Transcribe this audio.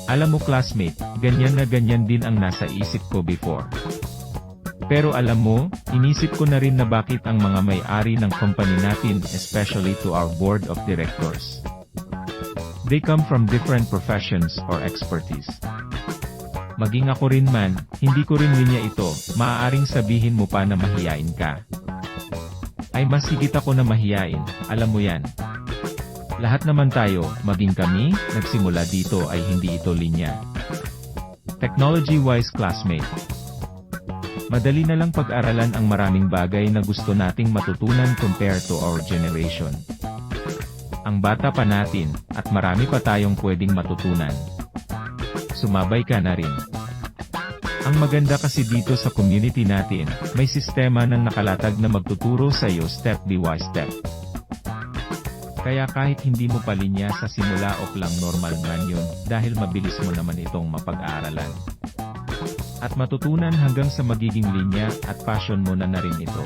Alam mo classmate, ganyan na ganyan din ang nasa isip ko before. Pero alam mo, inisip ko na rin na bakit ang mga may-ari ng company natin, especially to our board of directors. They come from different professions or expertise. Maging ako rin man, hindi ko rin linya ito, maaaring sabihin mo pa na mahiyain ka. Ay mas higit ako na mahiyain, alam mo yan. Lahat naman tayo, maging kami, nagsimula dito ay hindi ito linya. Technology-wise classmate. Madali na lang pag-aralan ang maraming bagay na gusto nating matutunan compared to our generation. Ang bata pa natin, at marami pa tayong pwedeng matutunan. Sumabay ka na rin. Ang maganda kasi dito sa community natin, may sistema ng nakalatag na magtuturo sa iyo step by step. Kaya kahit hindi mo pa linya sa simula o lang normal man yun, dahil mabilis mo naman itong mapag-aaralan. At matutunan hanggang sa magiging linya at passion mo na rin ito.